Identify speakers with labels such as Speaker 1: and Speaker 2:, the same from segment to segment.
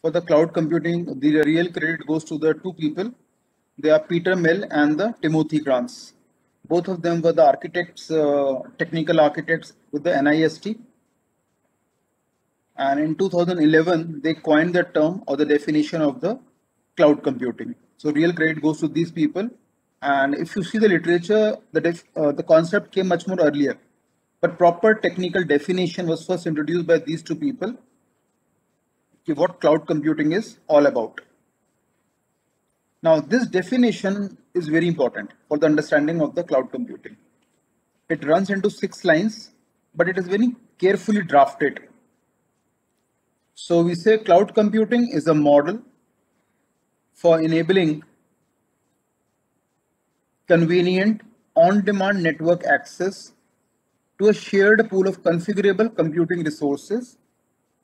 Speaker 1: for the cloud computing, the real credit goes to the two people. They are Peter Mill and the Timothy Grants. Both of them were the architects, technical architects with the NIST. And in 2011, they coined the term or the definition of the cloud computing. So real credit goes to these people. And if you see the literature, the concept came much more earlier. But proper technical definition was first introduced by these two people. What cloud computing is all about. Now, this definition is very important for the understanding of the cloud computing. It runs into 6 lines, but it is very carefully drafted. So we say cloud computing is a model for enabling convenient on-demand network access to a shared pool of configurable computing resources,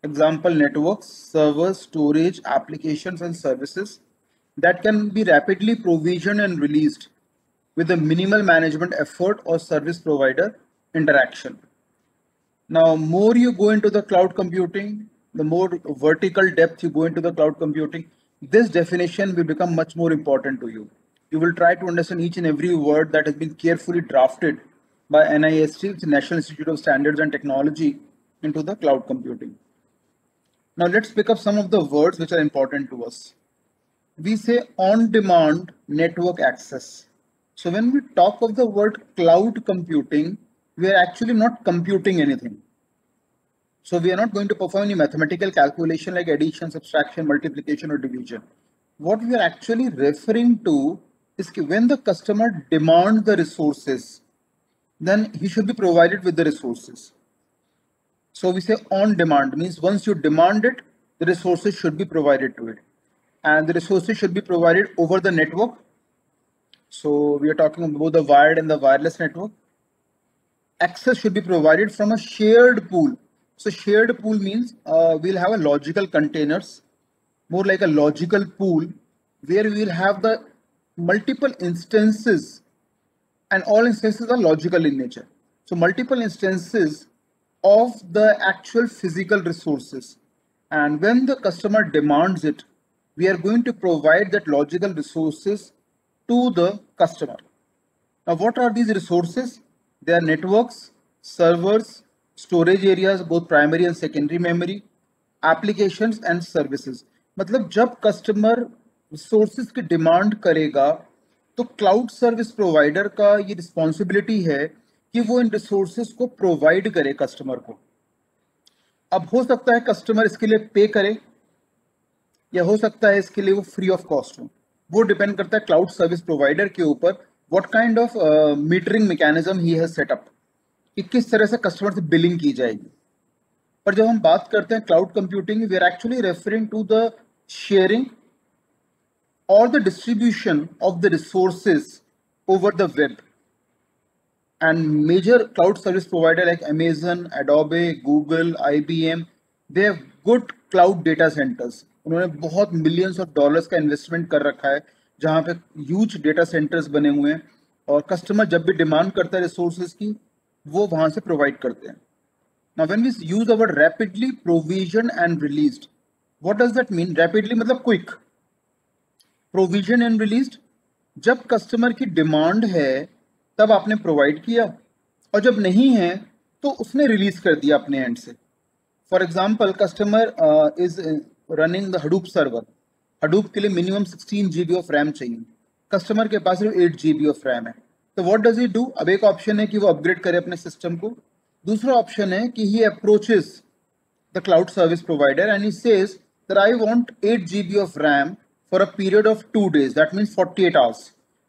Speaker 1: example networks, servers, storage, applications and services that can be rapidly provisioned and released with a minimal management effort or service provider interaction. Now, more you go into the cloud computing, the more vertical depth you go into the cloud computing, this definition will become much more important to you. You will try to understand each and every word that has been carefully drafted by NIST, the National Institute of Standards and Technology, into the cloud computing. Now let's pick up some of the words which are important to us. We say on-demand network access. So when we talk of the word cloud computing, we are actually not computing anything. So we are not going to perform any mathematical calculation like addition, subtraction, multiplication or division. What we are actually referring to is when the customer demands the resources, then he should be provided with the resources. So we say on demand means once you demand it, the resources should be provided to it. And the resources should be provided over the network. So we are talking about the wired and the wireless network. Access should be provided from a shared pool. So shared pool means we'll have a logical containers, more like a logical pool where we will have the multiple instances and all instances are logical in nature. So multiple instances of the actual physical resources. And when the customer demands it, we are going to provide that logical resources to the customer. Now, what are these resources? They are networks, servers, storage areas, both primary and secondary memory, applications and services. मतलब जब customer resources की demand करेगा तो cloud service provider का ये responsibility है कि वो इन रिसोर्सेज को प्रोवाइड करे कस्टमर को. अब हो सकता है कस्टमर इसके लिए पे करे या हो सकता है इसके लिए वो फ्री ऑफ कॉस्ट हो. वो डिपेंड करता है क्लाउड सर्विस प्रोवाइडर के ऊपर what kind of metering mechanism he has set up, कि किस तरह से कस्टमर से बिलिंग की जाएगी. पर जब हम बात करते हैं cloud computing, we are actually referring to the sharing or the distribution of the resources over the web. And major cloud service provider like Amazon, Adobe, Google, IBM, they have good cloud data centers. उन्होंने बहुत millions of dollars का investment कर रखा है जहाँ पे huge data centers बने हुए हैं और customer जब भी demand करता है resources की वो वहाँ से provide करते हैं. Now when we use the word rapidly provisioned and released, what does that mean? Rapidly मतलब quick. प्रोविजन एंड रिलीज्ड, जब कस्टमर की डिमांड है तब आपने प्रोवाइड किया और जब नहीं है तो उसने रिलीज कर दिया अपने एंड से. For example customer is running the Hadoop server. Hadoop के लिए मिनिमम 16 GB ऑफ रैम चाहिए, कस्टमर के पास सिर्फ 8 GB ऑफ रैम है. तो व्हाट डज ही डू? अब एक ऑप्शन है कि वो अपग्रेड करे अपने सिस्टम को, दूसरा ऑप्शन है कि he approaches the cloud service provider and he says that I want 8 GB of RAM for a period of 2 days, that means 48 hours,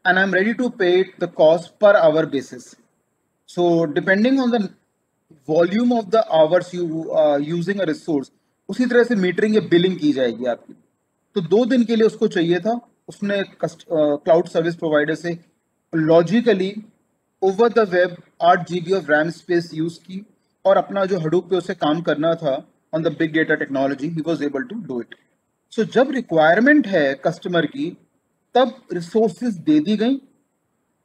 Speaker 1: and I'm ready to pay the cost per hour basis. So depending on the volume of the hours you are using a resource, उसी तरह से metering या billing की जाएगी आपकी. तो 2 दिन के लिए उसको चाहिए था, उसने क्लाउड सर्विस प्रोवाइडर से logically over the web 8 GB of RAM space use की और अपना जो हडूप पे उसे काम करना था on the big data technology, he was able to do it. So जब रिक्वायरमेंट है कस्टमर की तब रिसोर्सेज दे दी गई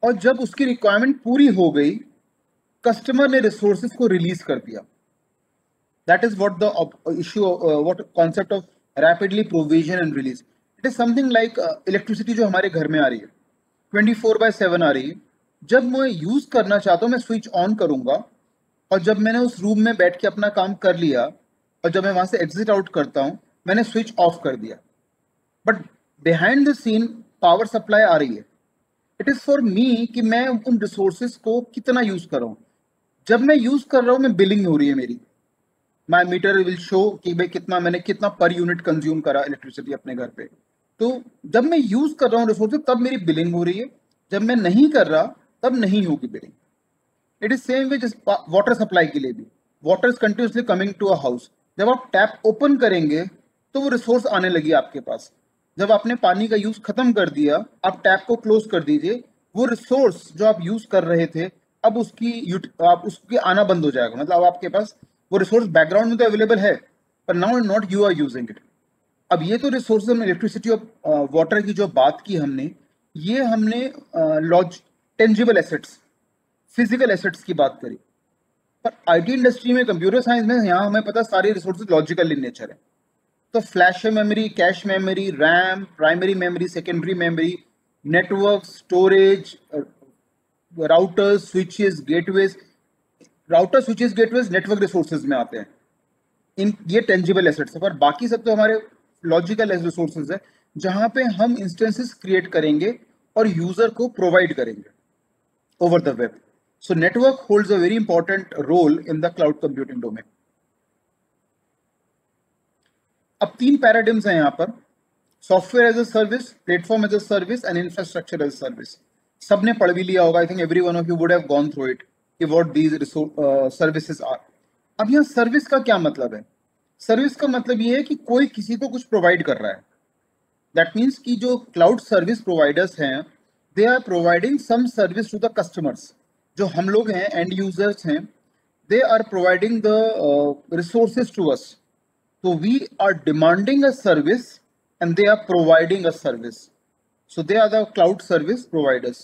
Speaker 1: और जब उसकी रिक्वायरमेंट पूरी हो गई कस्टमर ने रिसोर्सेज को रिलीज कर दिया. That is what the issue, what concept of rapidly provision and release. It is something like electricity जो हमारे घर में आ रही है 24/7 आ रही है। जब मैं यूज करना चाहता हूँ मैं स्विच ऑन करूंगा, और जब मैंने उस रूम में बैठ के अपना काम कर लिया और जब मैं वहां से एग्जिट आउट करता हूँ मैंने स्विच ऑफ कर दिया। But behind the scene power supply आ रही है। इट इज फॉर मी कि मैं उन रिसोर्सेज को कितना यूज कर रहा हूँ। जब मैं यूज कर रहा हूँ मैं बिलिंग हो रही है मेरी, माई मीटर विल शो कि भाई कितना पर यूनिट कंज्यूम करा इलेक्ट्रिसिटी अपने घर पे। तो जब मैं यूज कर रहा हूँ रिसोर्सेज तब मेरी बिलिंग हो रही है, जब मैं नहीं कर रहा तब नहीं होगी billing. It is same way जिस वाटर सप्लाई के लिए भी, water is continuously coming to a house. जब आप टैप ओपन करेंगे तो वो रिसोर्स आने लगी आपके पास। जब आपने पानी का यूज खत्म कर दिया आप टैप को क्लोज कर दीजिए, वो रिसोर्स जो आप यूज कर रहे थे अब आप उसके आना बंद हो जाएगा। मतलब अब आपके पास वो रिसोर्स बैकग्राउंड में तो अवेलेबल है पर now not you are using it. अब ये तो रिसोर्सेज हम इलेक्ट्रिसिटी और वाटर की जो बात की हमने, ये हमने laws tangible assets, physical assets की बात करी। पर आईटी इंडस्ट्री में, कंप्यूटर साइंस में, यहाँ हमें पता सारे रिसोर्सेज लॉजिकल इन नेचर है। तो flash memory, cache memory, RAM, primary memory, secondary memory, network, storage, routers, switches, gateways. Router, switches, gateways network resources में आते हैं। इन ये टेंजिबल एसेट्स है, पर बाकी सब तो हमारे लॉजिकल रिसोर्सेज है जहां पे हम इंस्टेंसेस क्रिएट करेंगे और यूजर को प्रोवाइड करेंगे over the web. So network holds a very important role in the cloud computing domain. अब तीन पैराडिम्स हैं यहाँ पर, software as a service, platform as a service and infrastructure as a service. सबने पढ़ भी लिया होगा, I think every one of you would have gone through it कि व्हाट दीज सर्विसेज आर। अब यहाँ सर्विस का क्या मतलब है? सर्विस का मतलब ये है कि कोई किसी को कुछ प्रोवाइड कर रहा है। दैट मीन्स कि जो क्लाउड सर्विस प्रोवाइडर्स हैं they are providing some service to the customers. जो हम लोग हैं एंड यूजर्स हैं, they are providing the resources to us. तो we are demanding a service and they are providing a service. So they are the cloud service providers.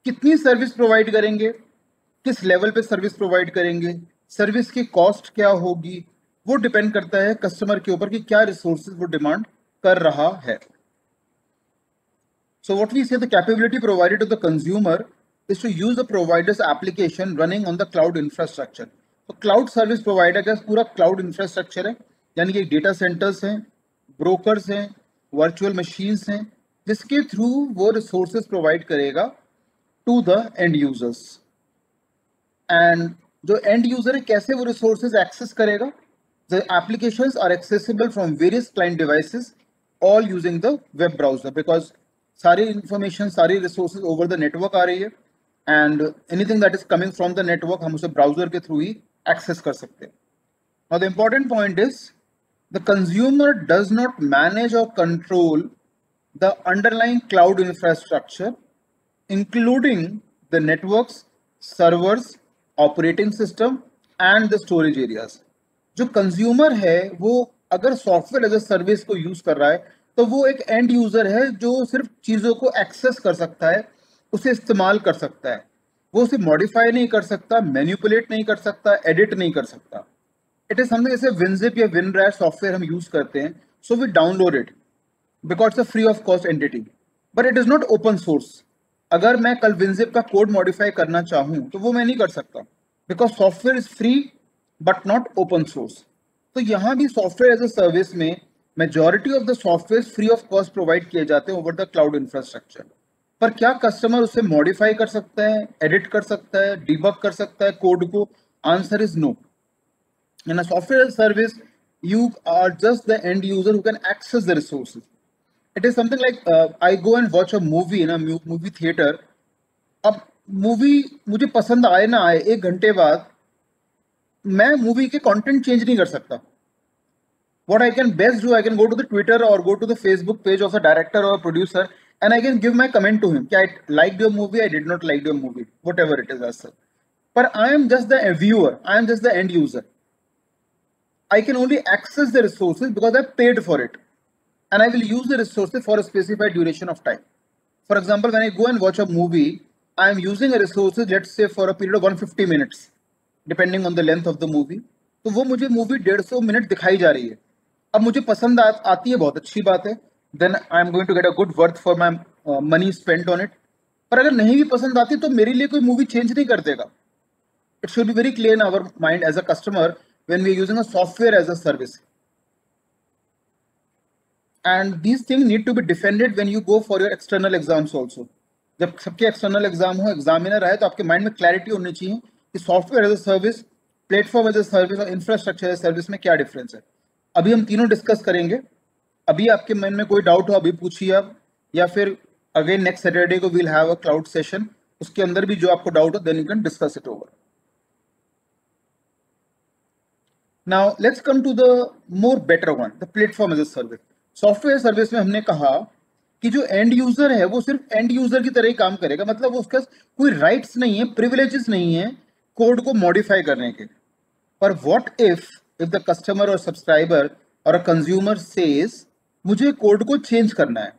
Speaker 1: कितनी service provide करेंगे, किस level पे सर्विस प्रोवाइड करेंगे, service की cost क्या होगी, वो डिपेंड करता है कस्टमर के ऊपर कि क्या रिसोर्सेज वो डिमांड कर रहा है। So what we say, the capability provided to the consumer is to use the provider's application running on the cloud infrastructure. तो क्लाउड सर्विस प्रोवाइडर का पूरा क्लाउड इंफ्रास्ट्रक्चर है, यानी कि डेटा सेंटर्स हैं, ब्रोकर्स हैं, वर्चुअल मशीन्स हैं, जिसके थ्रू वो रिसोर्सेज प्रोवाइड करेगा to the end users. And जो एंड यूजर है कैसे वो रिसोर्सेज एक्सेस करेगा? The applications are accessible from various client devices all using the web browser, because सारी इंफॉर्मेशन, सारी रिसोर्सेज ओवर द नेटवर्क आ रही है and anything that is coming from the network हम उसे ब्राउजर के थ्रू ही access कर सकते हैं। Now the important point is the consumer does not manage or control the underlying cloud infrastructure including the networks, servers, operating system and the storage areas. जो consumer है वो अगर सॉफ्टवेयर एज अ सर्विस को use कर रहा है तो वो एक एंड यूजर है जो सिर्फ चीजों को एक्सेस कर सकता है, उसे इस्तेमाल कर सकता है। वो उसे मॉडिफाई नहीं कर सकता, मैनिपुलेट नहीं कर सकता, एडिट नहीं कर सकता। इट इज समथिंग जैसे विनजिप या विनरैट सॉफ्टवेयर हम यूज करते हैं, so we download it because it's a free of cost entity, but it is not open source. अगर मैं कल विनजिप का कोड मॉडिफाई करना चाहूं तो वो मैं नहीं कर सकता because software is free but not open source. तो यहाँ भी सॉफ्टवेयर एज अ सर्विस में majority of the software free of cost provide किए जाते हैं ओवर द क्लाउड इंफ्रास्ट्रक्चर। पर क्या कस्टमर उसे मॉडिफाई कर सकता है, एडिट कर सकता है, डिबग कर सकता है कोड को? Answer is no. In a software as a service, you are just the end user who can access the resources. It is something like I go and watch a movie in a movie theater. अब movie मुझे पसंद आए ना आए, एक घंटे बाद मैं मूवी के कंटेंट चेंज नहीं कर सकता। What I can best do, I can go to the Twitter or go to the Facebook page of a director or a producer and I can give my comment to him. I liked your movie, I did not like your movie, whatever it is as such. But I am just the viewer, I am just the end user. I can only access the resources because I paid for it and I will use the resources for a specified duration of time. For example, when I go and watch a movie, I am using a resources, let's say for a period of 150 minutes, depending on the length of the movie. तो वो मुझे movie 150 minute दिखाई जा रही है। अब मुझे पसंद आती है, बहुत अच्छी बात है, then I am going to get a good worth for my money spend on it. पर अगर नहीं भी पसंद आती तो मेरे लिए कोई मूवी चेंज नहीं कर देगा। It should be very clear in our mind as a customer when we are using a software as a service, and these thing need to be defended when you go for your external exams also. जब सबके external exam हो, examiner आए, तो आपके mind में clarity होनी चाहिए कि software as a service, platform as a service और इंफ्रास्ट्रक्चर एज सर्विस में क्या डिफरेंस है। अभी हम तीनों डिस्कस करेंगे। अभी आपके मन में कोई डाउट हो अभी पूछिए आप, या फिर अगेन नेक्स्ट सैटरडे को we'll have a cloud session, उसके अंदर भी जो आपको डाउट हो then you can discuss it over. Now let's come to the more better one, the platform as a service. Software service में हमने कहा कि जो एंड यूजर है वो सिर्फ एंड यूजर की तरह ही काम करेगा, मतलब उसका कोई राइट्स नहीं है, प्रिविलेजेस नहीं है कोड को मॉडिफाई करने के। पर व्हाट इफ द कस्टमर और सब्सक्राइबर और अ कंज्यूमर सेज मुझे कोड को चेंज करना है,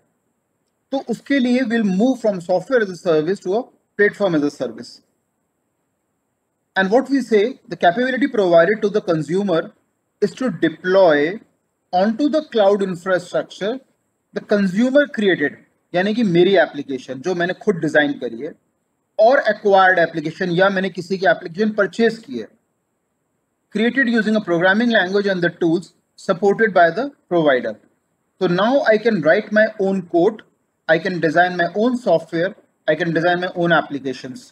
Speaker 1: तो उसके लिए will move from software as a service to a platform as a service. And what we say, the capability provided to the consumer is to deploy onto the cloud infrastructure the consumer created, यानी कि मेरी application जो मैंने खुद design करी है, और acquired application या मैंने किसी की एप्लीकेशन परचेज की है, created using a programming language and the tools supported by the provider. So now I can write my own code, I can design my own software, I can design my own applications.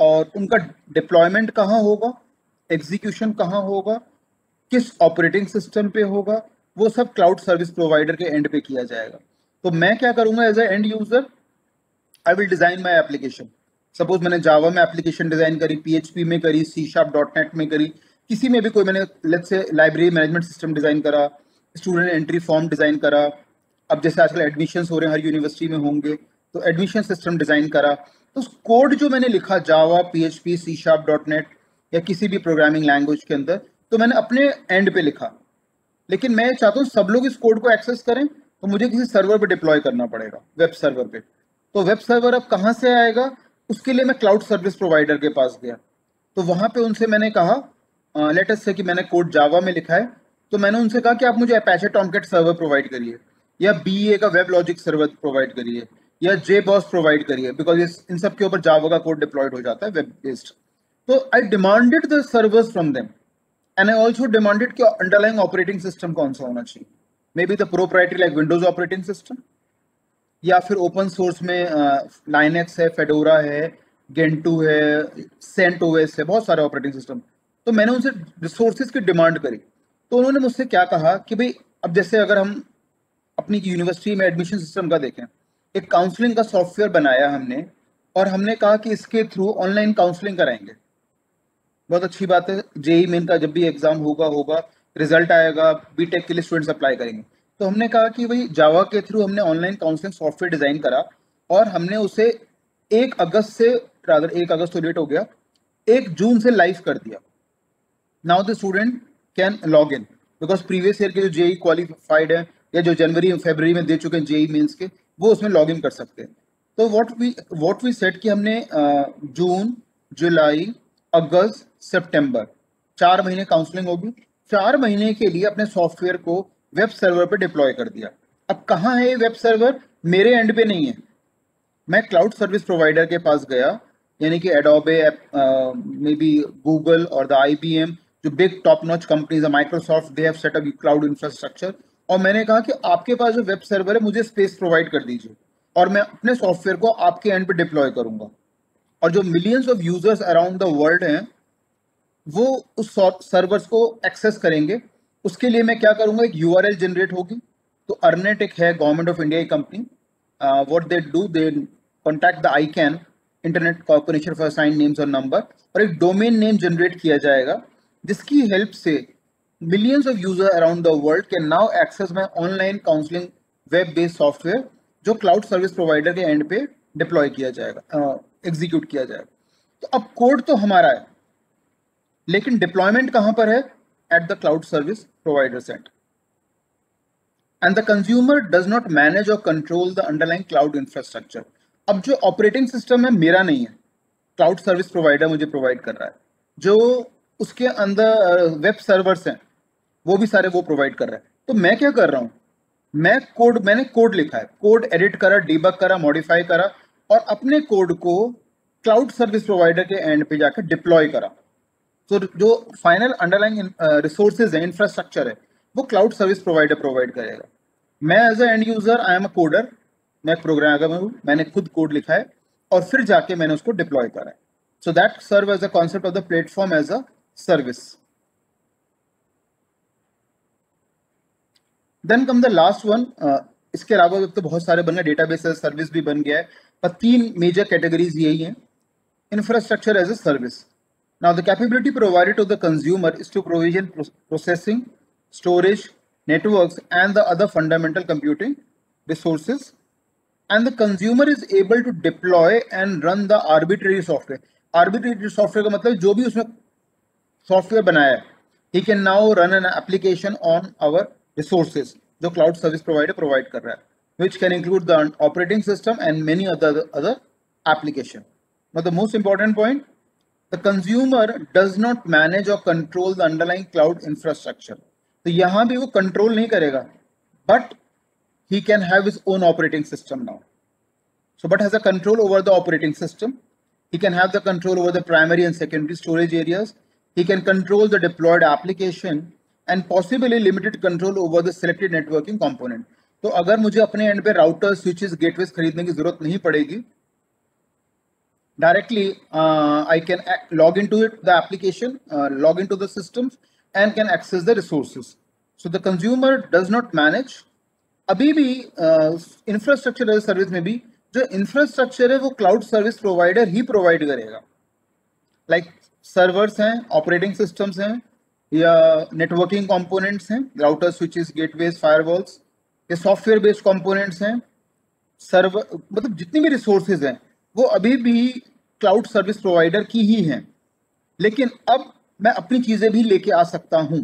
Speaker 1: और उनका deployment कहाँ होगा, execution कहाँ होगा, किस operating system पे होगा, वो सब क्लाउड सर्विस प्रोवाइडर के एंड पे किया जाएगा। तो मैं क्या करूंगा as a end user, I will design my application. Suppose मैंने जावा में एप्लीकेशन डिजाइन करी, पीएचपी में करी, सी शार्प डॉट नेट में करी, किसी में भी कोई मैंने let's say library management system design करा, स्टूडेंट एंट्री फॉर्म डिजाइन करा। अब जैसे आजकल एडमिशन हो रहे हैं, हर यूनिवर्सिटी में होंगे, तो एडमिशन सिस्टम डिजाइन करा। तो कोड जो मैंने लिखा Java, PHP, C sharp dot net या किसी भी प्रोग्रामिंग लैंग्वेज के अंदर, तो मैंने अपने एंड पे लिखा। लेकिन मैं चाहता हूँ सब लोग इस कोड को एक्सेस करें, तो मुझे किसी सर्वर पे डिप्लॉय करना पड़ेगा, वेब सर्वर पे। तो वेब सर्वर अब कहाँ से आएगा, उसके लिए मैं क्लाउड सर्विस प्रोवाइडर के पास गया। तो वहाँ पे उनसे मैंने कहा, लेट अस से कि मैंने कोड जावा में लिखा है, तो मैंने उनसे कहा कि आप मुझे अपैचे टॉमकैट सर्वर प्रोवाइड करिए, या बीए का वेब लॉजिक सर्वर प्रोवाइड करिए, या जे बॉस प्रोवाइड करिए, बिकॉज इन सब के ऊपर जावा का कोड डिप्लॉयड हो जाता है वेब बेस्ड। तो I demanded the servers from them, and I also demanded कि अंडरलाइंग ऑपरेटिंग सिस्टम कौन सा होना चाहिए, maybe the proprietary like Windows operating system, या फिर ओपन सोर्स में लाइनेक्स है, फेडोरा है, गेंटू है, सेंट ओएस है, बहुत सारे ऑपरेटिंग सिस्टम। तो मैंने उनसे रिसोर्सेज की डिमांड करी। तो उन्होंने मुझसे क्या कहा कि भाई अब जैसे अगर हम अपनी यूनिवर्सिटी में एडमिशन सिस्टम का देखें, एक काउंसलिंग का सॉफ्टवेयर बनाया हमने, और हमने कहा कि इसके थ्रू ऑनलाइन काउंसलिंग कराएंगे। बहुत अच्छी बात है, जेई मेन का जब भी एग्जाम होगा, रिजल्ट आएगा, बीटेक के लिए स्टूडेंट्स अप्लाई करेंगे। तो हमने कहा कि भाई जावा के थ्रू हमने ऑनलाइन काउंसलिंग सॉफ्टवेयर डिजाइन करा, और हमने उसे 1 अगस्त से, रादर 1 अगस्त तो लेट हो गया, 1 जून से लाइव कर दिया। Now the student can log in, because previous year के जो जेई क्वालिफाइड है या जो जनवरी फरवरी में दे चुके हैं जेई मेंस के, वो उसमें लॉग इन कर सकते हैं। तो व्हाट वी सेट कि हमने जून, जुलाई, अगस्त, सितंबर 4 महीने काउंसलिंग होगी, 4 महीने के लिए अपने सॉफ्टवेयर को वेब सर्वर पे डिप्लॉय कर दिया। अब कहाँ है ये वेब सर्वर, मेरे एंड पे नहीं है, मैं क्लाउड सर्विस प्रोवाइडर के पास गया, यानी कि एडोबे, मे बी गूगल और द आईबीएम, जो बिग टॉप नॉच कंपनीज है, Microsoft, they have set up cloud infrastructure. और मैंने कहा कि आपके पास जो वेब सर्वर है मुझे स्पेस प्रोवाइड कर दीजिए, और मैं अपने सॉफ्टवेयर को आपके एंड पे डिप्लॉय करूंगा। और जो millions of users around the world हैं वो उस सर्वर्स को एक्सेस करेंगे। उसके लिए मैं क्या करूंगा, एक यूआरएल जनरेट होगी। तो अर्नेट एक है गवर्नमेंट ऑफ इंडिया की कंपनी, what they do, they contact the ICANN, Internet Corporation for assign names और नंबर, और एक डोमेन नेम जनरेट किया जाएगा, जिसकी हेल्प से millions of user around the world can now access my online counselling web based software, जो cloud service provider के end पे डिप्लॉय किया जाएगा, एग्जीक्यूट किया जाएगा। तो अब कोड तो हमारा है, लेकिन डिप्लॉयमेंट कहां पर है, at the cloud service provider set, and the consumer does not manage or control the underlying cloud infrastructure. अब जो ऑपरेटिंग सिस्टम है मेरा नहीं है, क्लाउड सर्विस प्रोवाइडर मुझे प्रोवाइड कर रहा है। जो उसके अंदर वेब सर्वर्स हैं वो भी सारे वो प्रोवाइड कर रहा है। तो मैं क्या कर रहा हूँ, मैंने कोड लिखा है, कोड एडिट करा, डीबग करा, मॉडिफाई करा और अपने कोड को क्लाउड सर्विस प्रोवाइडर के एंड पे जाकर डिप्लॉय करा। तो जो फाइनल अंडरलाइंग रिसोर्सेज है, इंफ्रास्ट्रक्चर है, वो क्लाउड सर्विस प्रोवाइडर प्रोवाइड करेगा। मैं as a end user, I am a coder, मैं एक प्रोग्रामर हूँ, मैंने खुद कोड लिखा है और फिर जाके मैंने उसको डिप्लॉय करा है। So that serve as a concept of the platform as a service. Then come the last one. इसके अलावा तो बहुत सारे बन गए, डेटाबेस एज सर्विस भी बन गया है, पर तीन मेजर कैटेगरीज यही हैं। Infrastructure as a service. Now, the capability provided to the consumer is to provision processing, storage, networks, and the other fundamental computing resources. And the consumer is able to deploy and run the arbitrary software. Arbitrary software का मतलब जो भी उसमें software बनाया है, he can now run an application on our resources जो cloud service provider provide कर रहा है, which can include the operating system and many other application. But the most important point, the consumer does not manage or control the underlying cloud infrastructure. तो यहाँ भी वो control नहीं करेगा, but he can have his own operating system now. So, but has a control over the operating system. He can have the control over the primary and secondary storage areas. He can control the deployed application and possibly limited control over the selected networking component. तो अगर मुझे अपने and पे router, switches, gateways खरीदने की जरूरत नहीं पड़ेगी, directly I can log into it, the application, log into the systems and can access the resources. So the consumer does not manage. अभी भी इंफ्रास्ट्रक्चर एज सर्विस में भी जो इंफ्रास्ट्रक्चर है वो क्लाउड सर्विस प्रोवाइडर ही प्रोवाइड करेगा। Like servers हैं, operating systems हैं, या नेटवर्किंग कंपोनेंट्स हैं, राउटर, स्विचेस, गेटवेज, फायरवॉल्स, ये सॉफ्टवेयर बेस्ड कंपोनेंट्स हैं, सर्वर, मतलब जितनी भी रिसोर्सेज हैं वो अभी भी क्लाउड सर्विस प्रोवाइडर की ही हैं। लेकिन अब मैं अपनी चीजें भी लेके आ सकता हूं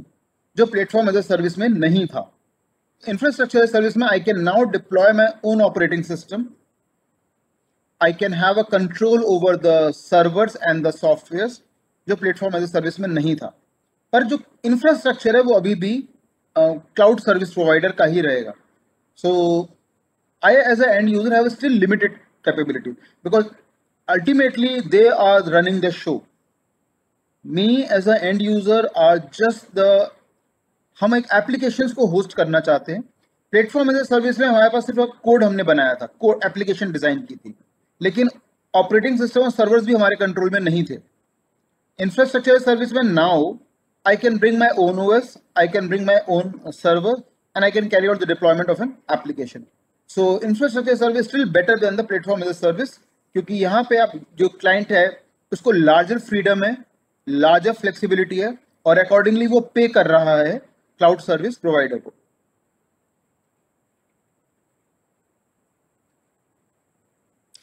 Speaker 1: जो प्लेटफॉर्म एज अ सर्विस में नहीं था। इंफ्रास्ट्रक्चर एज सर्विस में I can now deploy my own operating system, I can have a control over the servers and the software जो प्लेटफॉर्म एज अ सर्विस में नहीं था। पर जो इंफ्रास्ट्रक्चर है वो अभी भी क्लाउड सर्विस प्रोवाइडर का ही रहेगा। सो I as an end user have still limited capability because ultimately they are running the show. Me as an end user are just the, हम एक एप्लीकेशंस को होस्ट करना चाहते हैं। प्लेटफॉर्म एज ए सर्विस में हमारे पास सिर्फ कोड हमने बनाया था, कोड एप्लीकेशन डिजाइन की थी, लेकिन ऑपरेटिंग सिस्टम और सर्वर्स भी हमारे कंट्रोल में नहीं थे। इंफ्रास्ट्रक्चर सर्विस में now I can bring my own OS, I can bring my own server and I can carry out the deployment of an application. So infrastructure service still better than the platform as a service, क्योंकि यहाँ पे आप जो client है उसको larger freedom है, larger flexibility है और अकॉर्डिंगली वो पे कर रहा है क्लाउड सर्विस प्रोवाइडर को।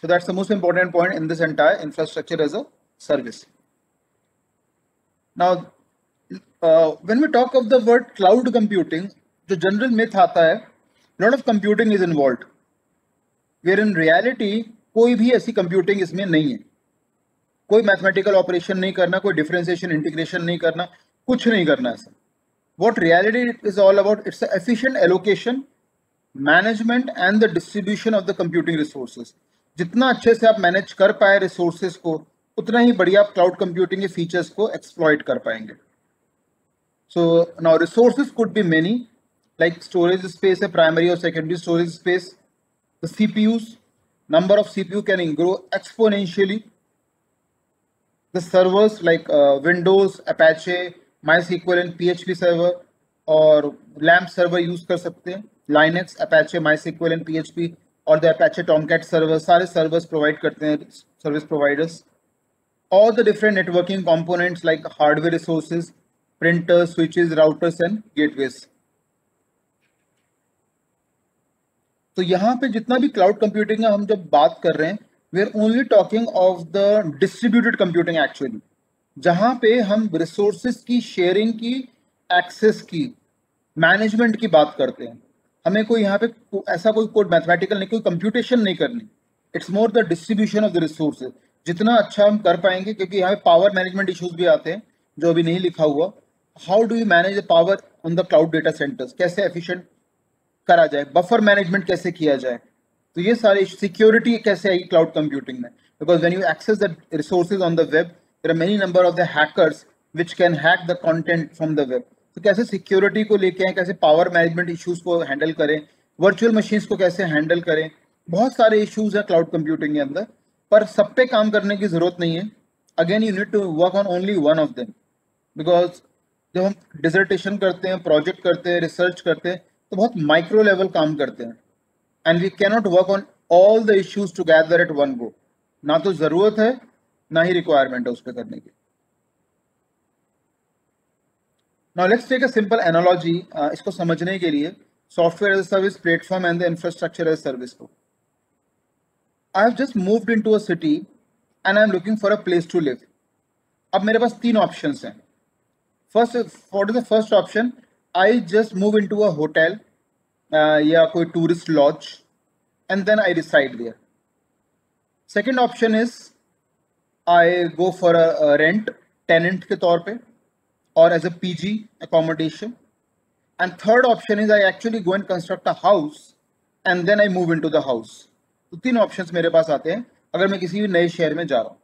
Speaker 1: So that's the most important point in this entire infrastructure as a service. Now, when we talk of the word cloud computing, जो general myth आता है, lot of computing is involved, where in reality कोई भी ऐसी computing इसमें नहीं है। कोई मैथमेटिकल ऑपरेशन नहीं करना, कोई डिफरेंशिएशन, इंटीग्रेशन नहीं करना, कुछ नहीं करना ऐसा। What reality is all about, it's the efficient allocation, management and the distribution of the computing resources. जितना अच्छे से आप मैनेज कर पाए रिसोर्सेज को, उतना ही बढ़िया आप क्लाउड कंप्यूटिंग के फीचर्स को एक्सप्लॉइट कर पाएंगे। So now resources could be many, like storage space है, प्राइमरी और secondary storage space, the CPUs, number of CPU can grow exponentially, the servers like Windows, Apache, MySQL and PHP server और LAMP server use कर सकते हैं, Linux, Apache, MySQL and PHP और the Apache Tomcat server, सारे servers provide करते हैं service providers. All the different networking components like hardware resources, printers, switches, routers and gateways. तो यहाँ पे जितना भी क्लाउड कंप्यूटिंग है हम जब बात कर रहे हैं, we are only talking of the distributed computing actually, जहाँ पे हम रिसोर्सेज की शेयरिंग की, एक्सेस की, मैनेजमेंट की बात करते हैं। हमें कोई यहाँ पे ऐसा कोई कोड मैथमेटिकल नहीं, कोई कंप्यूटेशन नहीं करनी, it's more the distribution of the resources. जितना अच्छा हम कर पाएंगे, क्योंकि यहाँ पे पावर मैनेजमेंट इश्यूज भी आते हैं जो अभी नहीं लिखा हुआ। How do you manage the power on the cloud data centres, कैसे एफिशिएंट करा जाए, बफर मैनेजमेंट कैसे किया जाए, तो ये सारी सिक्योरिटी कैसे आएगी क्लाउड कंप्यूटिंग में, because when you access the resources on the web there are many number of the hackers which can hack the content from the web. तो कैसे सिक्योरिटी को लेके आए, कैसे पावर मैनेजमेंट इश्यूज को हैंडल करें, virtual machines को कैसे हैंडल करें, बहुत सारे इश्यूज है क्लाउड कंप्यूटिंग के अंदर, पर सब पे काम करने की जरूरत नहीं है। Again you need to work on only one of them, because जब हम डिसर्टेशन करते हैं, प्रोजेक्ट करते हैं, रिसर्च करते हैं, तो बहुत माइक्रो लेवल काम करते हैं, and we cannot work on all the issues together at one go. ना तो जरूरत है ना ही रिक्वायरमेंट है उस पर करने की। Now let's take a simple analogy इसको समझने के लिए, software as a service platform and the infrastructure as service को। I have just moved into a city and I am looking for a place to live. अब मेरे पास तीन options हैं। First, what is the first option? I just move into a hotel या कोई tourist lodge and then I reside there. Second option is I go for a rent, tenant के तौर पे, और as a PG accommodation. And third option is I actually go and construct a house and then I move into the house. तो तीन options मेरे पास आते हैं अगर मैं किसी भी नए शहर में जा रहा हूँ।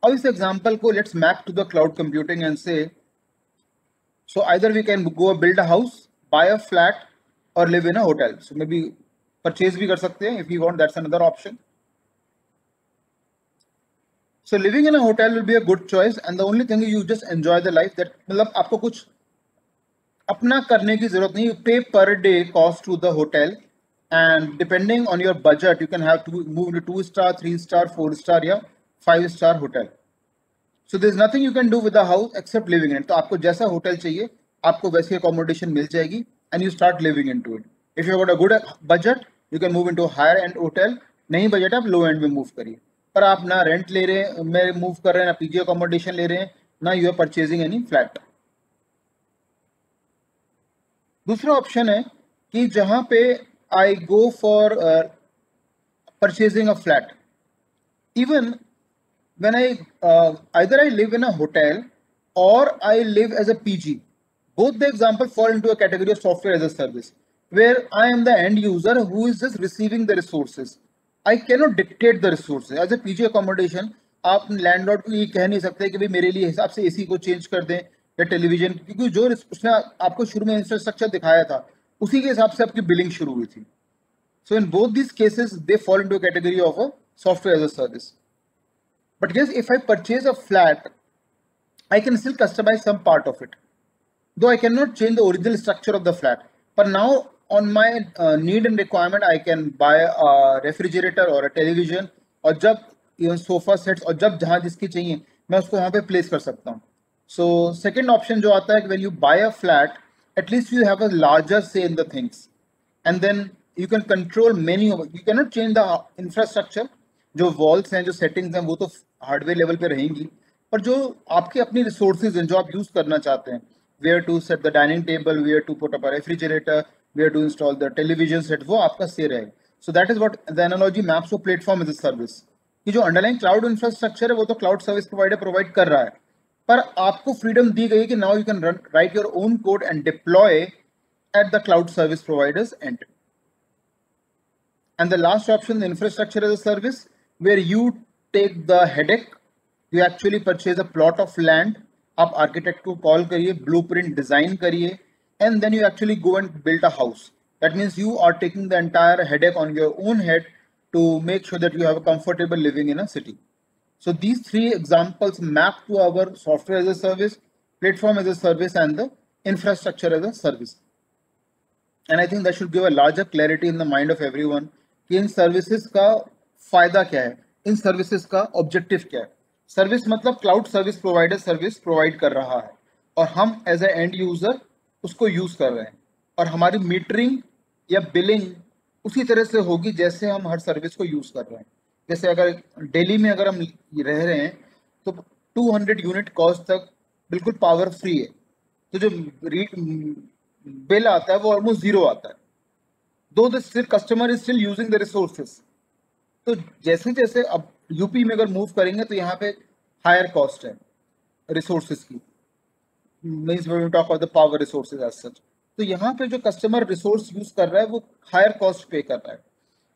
Speaker 1: अब इस एग्जांपल को let's map to the cloud computing end से, so either we can go build a house, buy a flat or live in a hotel. So maybe purchase भी कर सकते हैं if you want, that's another option. So living in a hotel will be a good choice and the only thing is you just enjoy the life, that मतलब आपको कुछ अपना करने की जरूरत नहीं, you pay per day cost to the hotel and depending on your budget you can have to move to 2-star, 3-star, 4-star या 5-star hotel. So there is nothing you can do with the house except living in it. तो आपको जैसा hotel चाहिए आपको वैसी accommodation मिल जाएगी and you start living into it. If you have got a good budget you can move into a higher end hotel. नहीं budget आप लो and में मूव करिए, पर आप ना रेंट ले रहे हैं में मूव कर रहे हैं, ना पीजी अकोमोडेशन ले रहे हैं, ना you are purchasing any flat. दूसरा ऑप्शन है कि जहां पे I go for purchasing a flat, even when I either I live in a hotel or I live as a PG, both the examples fall into a category of software as a service, where I am the end user who is just receiving the resources. I cannot dictate the resources. As a PG accommodation, आप landlord को ये कह नहीं सकते कि भाई मेरे लिए हिसाब से एसी को चेंज कर दें या टेलीविजन, क्योंकि जो उसने आपको शुरू में इंफ्रास्ट्रक्चर दिखाया था उसी के हिसाब से आपकी बिलिंग शुरू हुई थी। So in both these cases, they fall into a category of a software as a service. But yes, if I purchase a flat, I can still customize some part of it, though I cannot change the original structure of the flat. But now on my need and requirement, I can buy a refrigerator or a television, और जब even sofa sets, और जब जहाँ जिसकी चाहिए मैं उसको वहाँ पे place कर सकता हूँ। So second option जो आता है कि when you buy a flat, at least you have a larger say in the things, and then you can control many of it. You cannot change the infrastructure. जो walls हैं, जो settings हैं, वो तो हार्डवेयर लेवल पे रहेंगी, पर जो आपके अपनी रिसोर्सेज हैं जो आप यूज करना चाहते हैं, where to set the dining table, where to put up a refrigerator, where to install the television set, वो आपका से रहेगा। So that is what the analogy maps for platform as a service, कि जो underline cloud infrastructure है वो तो cloud service provider provide कर रहा है, पर आपको फ्रीडम दी गई कि now you can write your own code and deploy eight the cloud service providers and. And the last option, the infrastructure as a service, where you take the headache, you actually purchase a plot of land, आप architect को call करिए, blueprint design करिए, and then you actually go and build a house. That means you are taking the entire headache on your own head to make sure that you have a comfortable living in a city. So these three examples map to our software as a service, platform as a service, and the infrastructure as a service. And I think that should give a larger clarity in the mind of everyone कि इन services का फायदा क्या है, इन services का objective क्या है। Service मतलब cloud service provider service provide कर रहा है और हम एज ए एंड यूजर उसको यूज कर रहे हैं, और हमारी मीटरिंग या बिलिंग उसी तरह से होगी जैसे हम हर सर्विस को यूज कर रहे हैं। जैसे अगर दिल्ली में अगर हम रह रहे हैं तो 200 यूनिट कॉस्ट तक बिल्कुल पावर फ्री है, तो जो बिल आता है वो ऑलमोस्ट जीरो आता है, though the still customer is still using the resources. तो जैसे जैसे अब यूपी में अगर मूव करेंगे तो यहाँ पे हायर कॉस्ट है रिसोर्सेज की, means when we talk about the power resources as such. तो यहाँ पे जो कस्टमर रिसोर्स यूज कर रहा है वो हायर कॉस्ट पे कर रहा है।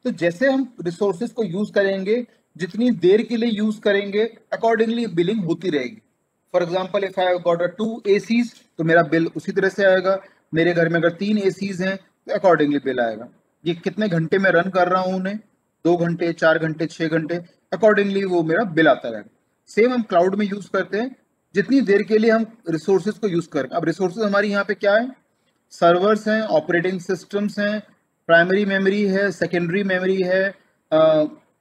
Speaker 1: तो जैसे हम रिसोर्सेज को यूज करेंगे, जितनी देर के लिए यूज करेंगे, अकॉर्डिंगली बिलिंग होती रहेगी। For example if I got 2 ACs तो मेरा बिल उसी तरह से आएगा। मेरे घर में अगर 3 एसीज हैं तो अकॉर्डिंगली बिल आएगा। ये कितने घंटे में रन कर रहा हूँ उन्हें, 2 घंटे, 4 घंटे, 6 घंटे, अकॉर्डिंगली वो मेरा बिल आता रहेगा। सेम हम क्लाउड में यूज करते हैं, जितनी देर के लिए हम रिसोर्सेज को यूज करें। अब रिसोर्सेज हमारी यहाँ पे क्या है, सर्वर्स हैं, ऑपरेटिंग सिस्टम्स हैं, प्राइमरी मेमोरी है, सेकेंडरी मेमोरी है,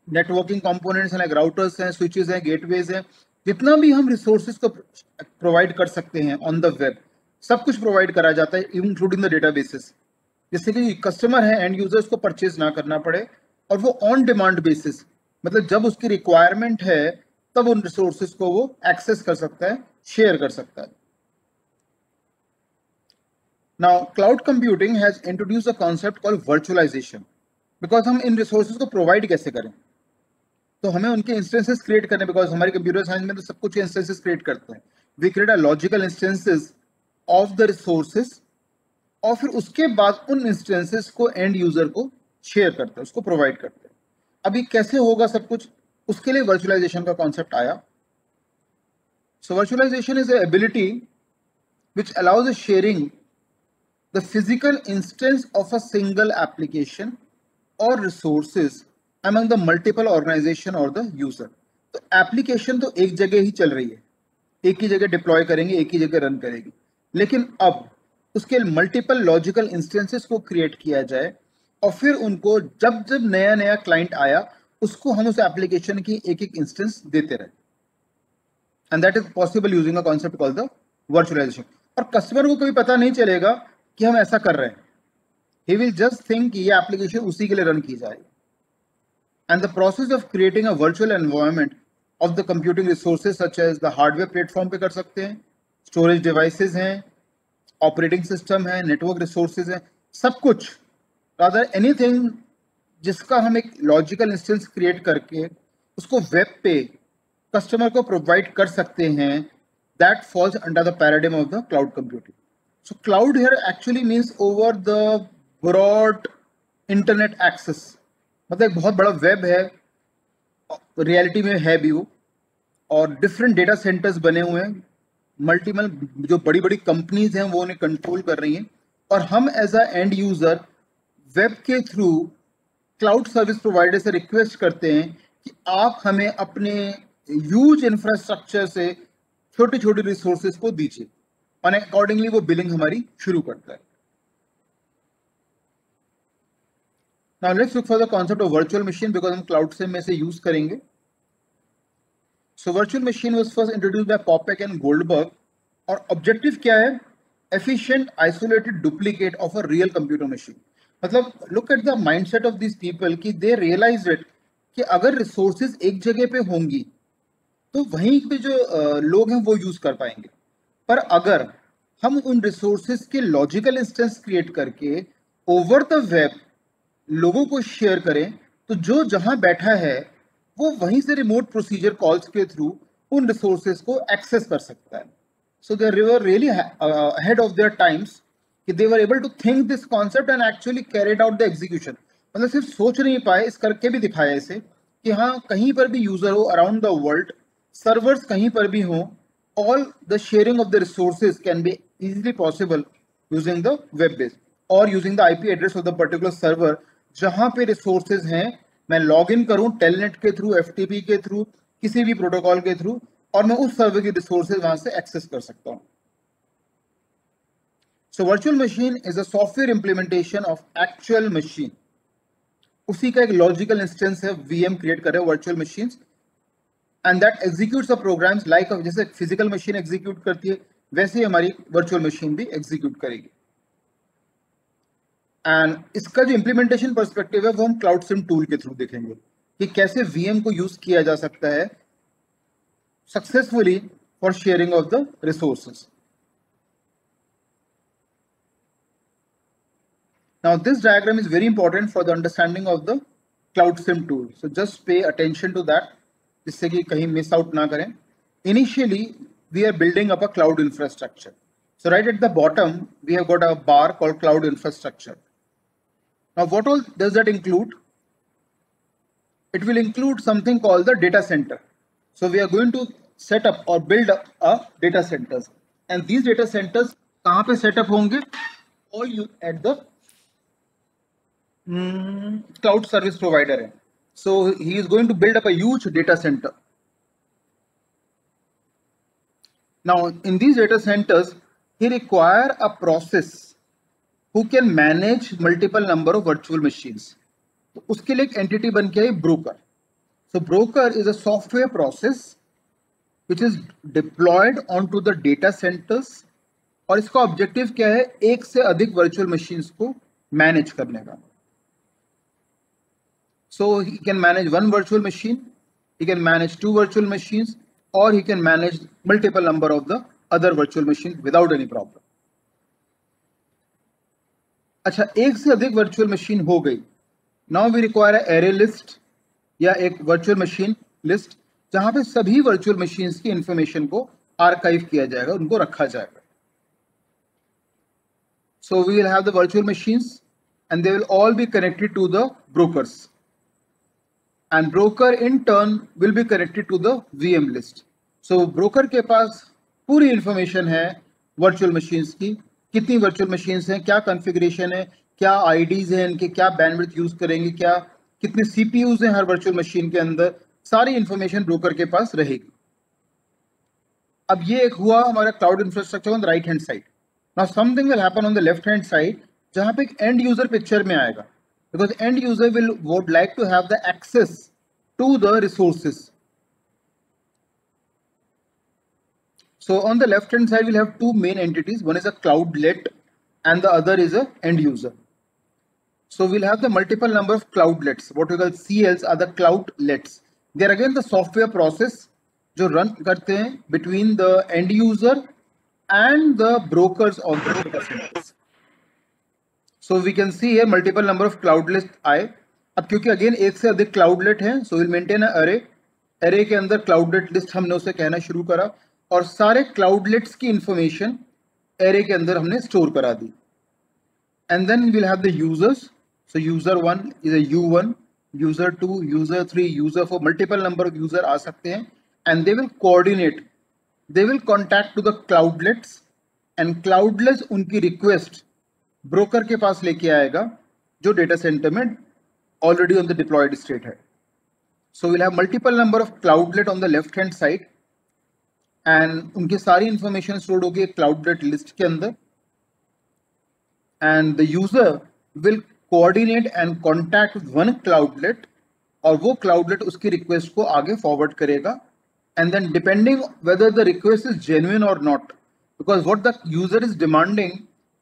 Speaker 1: नेटवर्किंग कंपोनेंट्स हैं लाइक राउटर्स हैं, स्विचेस हैं, गेटवेज हैं। जितना भी हम रिसोर्सेज को प्रोवाइड कर सकते हैं ऑन द वेब, सब कुछ प्रोवाइड करा जाता है इंक्लूडिंग द डेटाबेसेस, जिससे कि कस्टमर है एंड यूजर्स को परचेज ना करना पड़े, और वो ऑन डिमांड बेसिस, मतलब जब उसकी रिक्वायरमेंट है तब उन रिसोर्सेज को वो एक्सेस कर सकता है, शेयर कर सकता है। Now, cloud computing has introduced a concept called virtualization, because हम इन रिसोर्सेज को प्रोवाइड कैसे करें, तो हमें उनके इंस्टेंसेस क्रिएट करने, बिकॉज हमारे कंप्यूटर साइंस में तो सब कुछ इंस्टेंसेस क्रिएट करते हैं। We create a logical instances of the resources, और फिर उसके बाद उन इंस्टेंसेस को एंड यूजर को शेयर करते हैं, उसको प्रोवाइड करते हैं। अभी कैसे होगा सब कुछ, उसके लिए वर्चुअलाइजेशन का कॉन्सेप्ट आया। So virtualization is a ability which allows the sharing the physical instance of a single application or resources among the multiple organization or the user। तो एप्लीकेशन तो एक जगह ही चल रही है, एक ही जगह डिप्लॉय करेंगे, एक ही जगह रन करेगी, लेकिन अब उसके मल्टीपल लॉजिकल इंस्टेंसेस को क्रिएट किया जाए, और फिर उनको जब जब नया नया क्लाइंट आया उसको हम उस एप्लीकेशन की एक एक इंस्टेंस देते रहे। And that is possible using a concept called the virtualization. और कस्टमर को कभी पता नहीं चलेगा कि हम ऐसा कर रहे हैं, ही विल जस्ट थिंक ये एप्लीकेशन उसी के लिए रन की जाएगी। And the process of creating a virtual environment of the computing resources such as the hardware platform पे कर सकते हैं, स्टोरेज डिवाइसेज हैं, ऑपरेटिंग सिस्टम है, नेटवर्क रिसोर्सेज है, सब कुछ, रादर एनीथिंग जिसका हम एक लॉजिकल इंस्टेंस क्रिएट करके उसको वेब पे कस्टमर को प्रोवाइड कर सकते हैं, that falls under the paradigm of the cloud computing. So cloud here actually means over the broad internet access, मतलब एक बहुत बड़ा वेब है, रियलिटी में है भी वो, और डिफरेंट डेटा सेंटर्स बने हुए हैं, मल्टीपल जो बड़ी बड़ी कंपनीज हैं वो उन्हें कंट्रोल कर रही हैं, और हम as a end user web के थ्रू क्लाउड सर्विस प्रोवाइडर से रिक्वेस्ट करते हैं कि आप हमें अपने ह्यूज इंफ्रास्ट्रक्चर से छोटी छोटी रिसोर्सेज को दीजिए, और अकॉर्डिंगली वो बिलिंग हमारी शुरू करता है। Now let's look for the concept of virtual machine, because हम क्लाउड से में से यूज करेंगे। So virtual machine was first introduced by Popek and Goldberg, और ऑब्जेक्टिव क्या है, efficient isolated duplicate of a real computer machine. मतलब look at the mindset of these people कि दे रियलाइज इट कि अगर रिसोर्सेज एक जगह पे होंगी तो वहीं पे जो लोग हैं वो यूज कर पाएंगे, पर अगर हम उन रिसोर्सेज के लॉजिकल इंस्टेंस क्रिएट करके ओवर द वेब लोगों को शेयर करें, तो जो जहां बैठा है वो वहीं से रिमोट प्रोसीजर कॉल्स के थ्रू उन रिसोर्सेज को एक्सेस कर सकता है। So they were really ahead of their times कि they were able to think this concept and actually carried out the execution. मतलब सिर्फ सोच नहीं पाए, इस करके भी दिखाया इसे कि हाँ कहीं पर भी यूजर हो अराउंड द वर्ल्ड, सर्वर्स कहीं पर भी हों, all the sharing of the resources can be easily possible using the web base or using the IP address of the particular server जहां पे रिसोर्सेज हैं, मैं लॉग इन करूं टेलनेट के थ्रू, FTP के थ्रू, किसी भी प्रोटोकॉल के थ्रू, और मैं उस सर्वर की रिसोर्सेज वहां से एक्सेस कर सकता हूं। So virtual machine is a software implementation of actual machine, उसी का एक लॉजिकल इंस्टेंस है, VM क्रिएट कर रहे हैं virtual machines, and that executes the programs like जैसे फिजिकल मशीन एग्जीक्यूट करती है वैसे ही हमारी वर्चुअल मशीन भी एग्जीक्यूट करेगी। एंड इसका जो इम्प्लीमेंटेशन पर्सपेक्टिव है वो हम क्लाउड सिम टूल के थ्रू देखेंगे कि कैसे VM को यूज किया जा सकता है successfully for sharing of the resources. Now this diagram is very important for the understanding of the cloud sim tool, so just pay attention to that जिससे कि कहीं मिस आउट ना करें। Initially we are building up a cloud infrastructure, So right at the bottom, we have got a bar called cloud infrastructure. Now, what all does that include? It will include something called the data center. So we are going to set up or build up a data centers. And these data centers कहाँ पे set up होंगे? All you at the cloud service provider. So he is going to build up a huge data center. Now, in these data centers, he require a process who can manage multiple number of virtual machines. तो उसके लिए एक entity बन के है broker. So broker is a software process which is deployed onto the data centers. और इसका objective क्या है? एक से अधिक वर्चुअल मशीन्स को मैनेज करने का. So he can manage one virtual machine, he can manage two virtual machines, or he can manage multiple number of the other virtual machines without any problem. अच्छा, एक से अधिक वर्चुअल मशीन हो गई. Now we require array list या एक virtual machine list जहां पे सभी वर्चुअल मशीन्स की इंफॉर्मेशन को आर्काइव किया जाएगा, उनको रखा जाएगा. So we will have the virtual machines and they will all be connected to the brokers. And broker in turn will be connected to the VM list. So broker के पास पूरी information है virtual machines की, कितनी virtual machines हैं, क्या configuration है, क्या IDs हैं इनके, क्या bandwidth use करेंगे, क्या कितने CPUs हैं हर virtual machine के अंदर, सारी information broker के पास रहेगी. अब ये एक हुआ हमारा cloud infrastructure on the right hand side. Now something will happen on the left hand side जहाँ पे एक end user picture में आएगा. Because end user would like to have the access to the resources. So on the left hand side, we'll have two main entities. One is a cloudlet and the other is a end user. So we'll have the multiple number of cloudlets. What we call CLs are the cloudlets. They are again the software process जो run करते हैं between the end user and the brokers of the data centers. So we can see here multiple number of cloudlets आए. अब क्योंकि again एक से अधिक cloudlet हैं, so we'll maintain an array. Array के अंदर cloudlet list हमने उसे कहना शुरू करा और सारे cloudlets की information array के अंदर हमने store करा दी. And then we'll have the users. So user 1 is a U1, user 2, user 3, user 4, multiple number of user आ सकते हैं and they will coordinate. They will contact to the cloudlets and cloudlets उनकी request broker के पास लेके आएगा जो data center में already on the deployed state है. So will have multiple number of cloudlet on the left hand side and उनकी सारी इंफॉर्मेशन स्टोर होगी क्लाउडलेट लिस्ट के अंदर and the user will coordinate and contact one cloudlet और वो cloudlet उसकी request को आगे फॉरवर्ड करेगा and then depending whether the request is genuine or not because what the user is demanding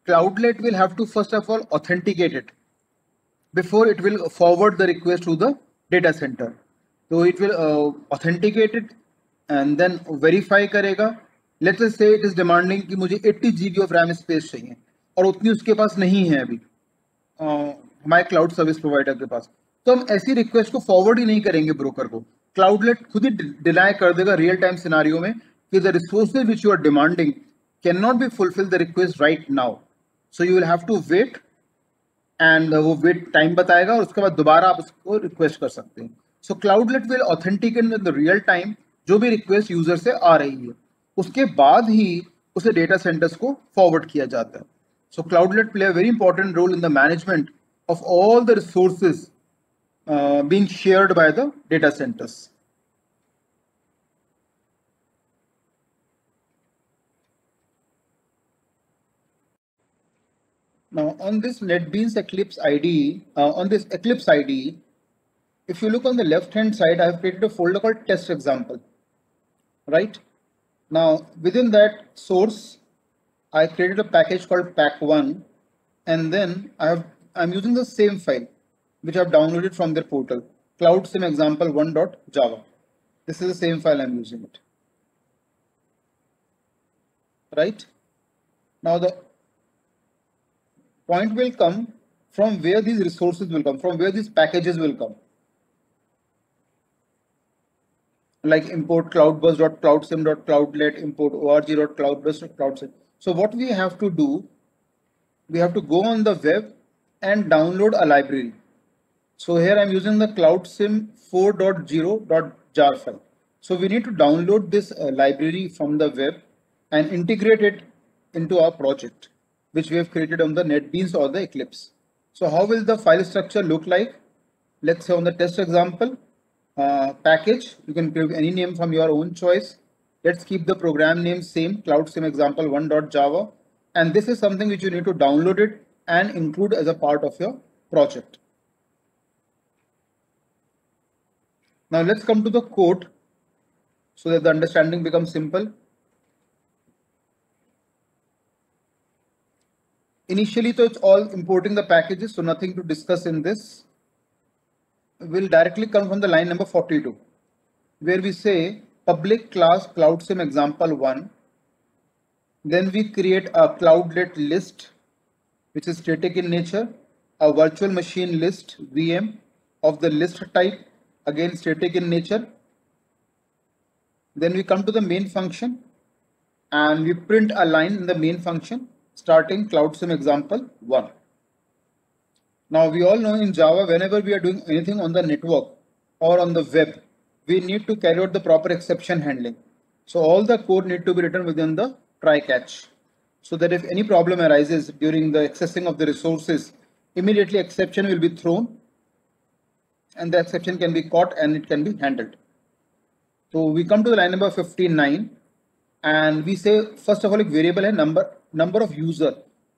Speaker 1: Cloudlet will have to first of all authenticate it before it will forward the request to the data center. So it will authenticate it and then verify करेगा. Let's just say it is demanding कि मुझे 80 GB of RAM space चाहिए और उतनी उसके पास नहीं है अभी हमारे क्लाउड सर्विस प्रोवाइडर के पास, तो हम ऐसी रिक्वेस्ट को फॉरवर्ड ही नहीं करेंगे ब्रोकर को. क्लाउडलेट खुद ही डिनाई कर देगा रियल टाइम सिनारियो में कि the resources which you are demanding can not be fulfil the request right now. So you will have to wait and वो wait time बताएगा और उसके बाद दोबारा आप उसको रिक्वेस्ट कर सकते हैं. So Cloudlet will authenticate in the real time जो भी रिक्वेस्ट यूजर से आ रही है उसके बाद ही उसे डेटा सेंटर्स को फॉरवर्ड किया जाता है. So Cloudlet play a very important role in the management of all the resources being shared by the data centers. Now on this NetBeans Eclipse IDE, on this Eclipse IDE, if you look on the left hand side, I have created a folder called test example, right? Now within that source, I created a package called pack1 and then I'm using the same file which I've downloaded from their portal, cloudsimexample1.java. This is the same file I'm using it, right? Now the point will come from where these resources will come, from where these packages will come. Like import cloudbus.cloudsim.cloudlet, import org.cloudbus.cloudsim. So what we have to do, we have to go on the web and download a library. So here I'm using the CloudSim 4.0.jar file. So we need to download this library from the web and integrate it into our project, which we have created on the NetBeans or the Eclipse. So how will the file structure look like? Let's say on the test example, package, you can give any name from your own choice. Let's keep the program name same, CloudSim example 1.java. And this is something which you need to download it and include as a part of your project. Now let's come to the code so that the understanding becomes simple. Initially, so it's all importing the packages, so nothing to discuss in this. Will directly come from the line number 42, where we say public class CloudSim example 1. Then we create a cloudlet list, which is static in nature, a virtual machine list VM of the list type, again static in nature. Then we come to the main function and we print a line in the main function starting CloudSim example 1. Now we all know in Java, whenever we are doing anything on the network or on the web, we need to carry out the proper exception handling. So all the code need to be written within the try catch, so that if any problem arises during the accessing of the resources, immediately exception will be thrown and the exception can be caught and it can be handled. So we come to the line number 59 and we say first of all एक variable है number of user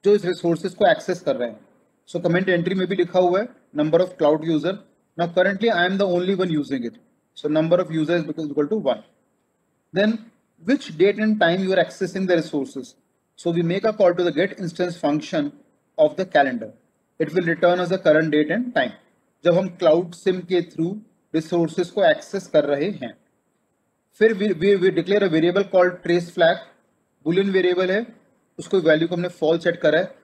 Speaker 1: जो इस resources को access कर रहे हैं. So comment entry में भी लिखा हुआ है number of cloud user. Now currently I am the only one using it. So number of users is equal to 1. Then which date and time you are accessing the resources. So we make a call to the get instance function of the calendar. It will return us the current date and time. जब हम CloudSim के through resources को access कर रहे हैं. फिर we declare a variable called trace flag. Boolean variable है, उसको वैल्यू को हमने false सेट करा है.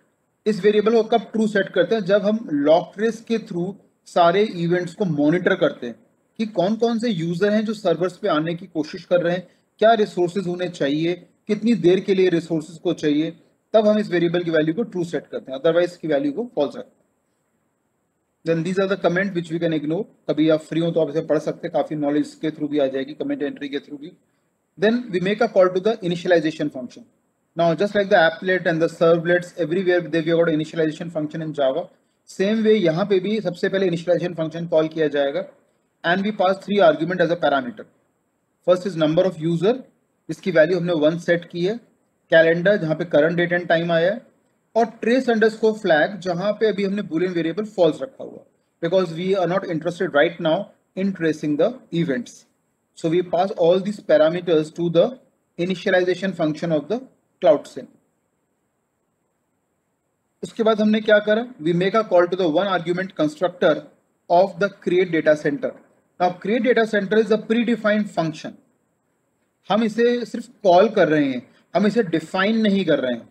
Speaker 1: इस वेरिएबल को कब ट्रू सेट करते हैं? जब हम लॉग ट्रेस के थ्रू सारे इवेंट्स को मॉनिटर करते हैं कि कौन कौन से यूजर हैं जो सर्वर्स पे आने की कोशिश कर रहे हैं, क्या रिसोर्सेज होने चाहिए, कितनी देर के लिए रिसोर्सेज को चाहिए, तब हम इस वेरिएबल की वैल्यू को ट्रू सेट करते हैं, अदरवाइज की वैल्यू को फॉल्स रखते हैं. Then these are the comment which we can ignore. कभी आप फ्री हो तो आप इसे पढ़ सकते हैं, काफी नॉलेज के थ्रू भी आ जाएगी, कमेंट एंट्री के थ्रू भी. Then we make a call to the initialization function. Now, just like the applet and the servlets, everywhere they have got initialization function in Java. Same way, यहाँ पे भी सबसे पहले initialization function call किया जाएगा, and we pass 3 argument as a parameter. First is number of user, जिसकी value हमने 1 set की है, calendar जहाँ पे current date and time आया है, और trace underscore flag जहाँ पे अभी हमने boolean variable false रखा हुआ, because we are not interested right now in tracing the events. So we pass all these parameters to the initialization function of the CloudSim. उसके बाद हमने क्या करा? We make a call to the one argument constructor of the create data center. Now create data center is a predefined function. हम इसे सिर्फ call कर रहे हैं, हम इसे डिफाइन नहीं कर रहे हैं.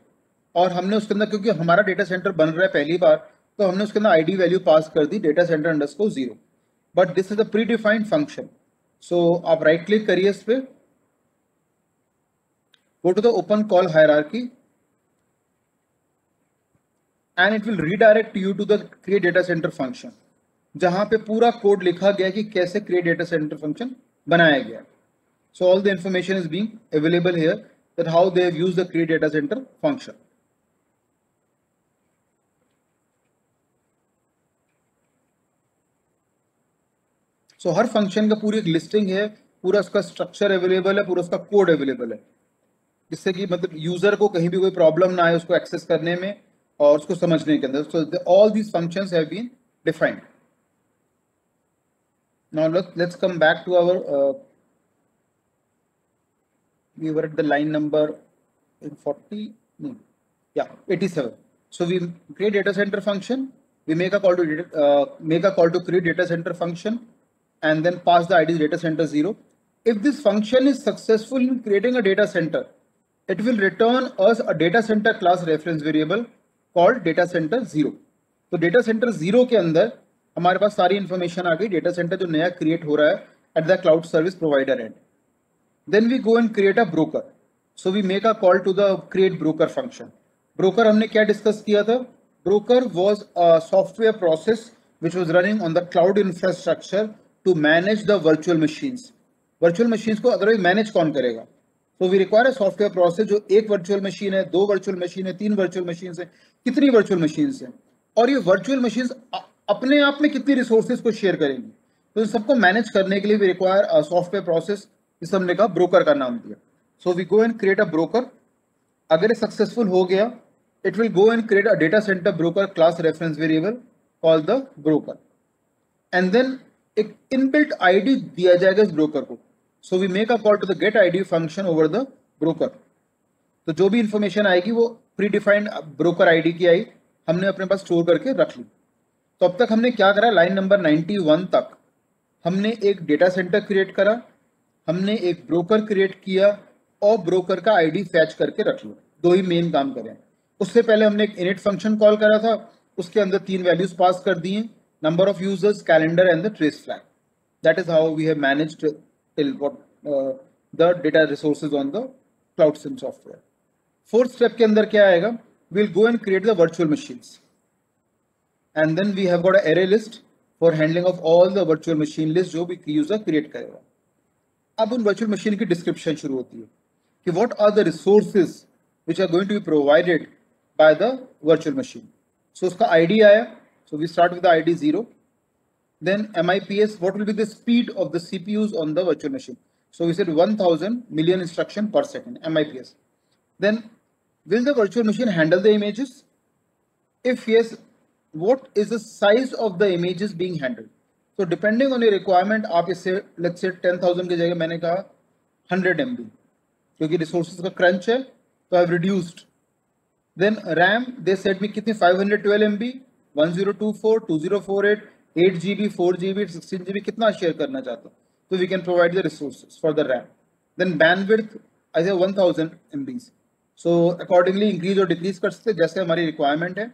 Speaker 1: और हमने उसके अंदर, क्योंकि हमारा डेटा सेंटर बन रहा है पहली बार, तो हमने उसके अंदर आईडी वैल्यू पास कर दी data center underscore 0. But this is a predefined function. So आप राइट क्लिक करिए इस पे, go to the open call hierarchy and it will redirect you to the create data center function, जहां पे पूरा code लिखा गया कि कैसे create data center function बनाया गया. So all the information is being available here that how they have used the create data center function. So her function का पूरी एक लिस्टिंग है, पूरा उसका स्ट्रक्चर अवेलेबल है, पूरा उसका कोड अवेलेबल है, जिससे कि मतलब यूजर को कहीं भी कोई प्रॉब्लम ना आए उसको एक्सेस करने में और उसको समझने के अंदर. So all these functions have been defined. Now let's come back to our, we were at the line number 87. So we create data center function, we make a call to create data center function and then pass the ID data center 0. If this function is successful in creating a data center, it will return us a data center class reference variable called data center 0. तो data center 0 के अंदर हमारे पास सारी information आ गई, data center जो नया create हो रहा है at the cloud service provider end. Then we go and create a broker. So we make a call to the create broker function. Broker हमने क्या डिस्कस किया था? Broker was a software process which was running on the cloud infrastructure to manage the virtual machines. Virtual machines को otherwise manage कौन करेगा? So we require a software process जो एक virtual machine है, दो वर्चुअल मशीन है, तीन virtual machine है, कितनी वर्चुअल मशीन है, और ये वर्चुअल मशीन अपने आप में कितनी रिसोर्सेज को शेयर करेंगी. तो इन सबको मैनेज करने के लिए we require a software process, इस हमने कहा ब्रोकर का नाम दिया. So we go and create a broker. अगर ये सक्सेसफुल हो गया, it will go and create a data centre broker class reference variable call the broker, and then एक इनबिल्ट आईडी दिया जाएगा इस ब्रोकर को. So we make a call to the get ID function over the broker. तो जो भी information आएगी वो प्री डिफाइंड ब्रोकर आईडी की आई, हमने अपने पास स्टोर करके रख ली. तो अब तक हमने क्या करा? लाइन नंबर 91 तक हमने एक डेटा सेंटर क्रिएट करा, हमने एक ब्रोकर क्रिएट किया और ब्रोकर का आईडी फैच करके रख लिया. दो ही मेन काम करें. उससे पहले हमने एक इनिट फंक्शन कॉल करा था, उसके अंदर तीन वैल्यूज पास कर दिए, number of users, calendar and the trace flag. That is how we have managed till the data resources on the cloud sim software. Fourth step के अंदर क्या आएगा? Will go and create the virtual machines, and then we have got a array list for handling of all the virtual machine list जो भी user create करेगा. अब उन virtual machine की डिस्क्रिप्शन शुरू होती है कि what are the resources which are going to be provided by the virtual machine. So उसका ID आया, so we start with the ID 0. Then MIPS, what will be the speed of the CPUs on the virtual machine? So we said 1000 million instruction per second, MIPS. Then will the virtual machine handle the images? If yes, what is the size of the images being handled? So depending on your requirement, आप इससे let's say 10,000 की जगह मैंने कहा 100 MB, क्योंकि resources का crunch है तो I've reduced. Then RAM, they said me कितनी 512 MB, 1024, 2048, 8 GB, 4 GB, 16 GB कितना शेयर करना चाहता हूँ, तो we can provide the resources for the RAM. Then bandwidth, I say 1000 MBs. So accordingly increase और decrease कर सकते जैसे हमारी requirement है.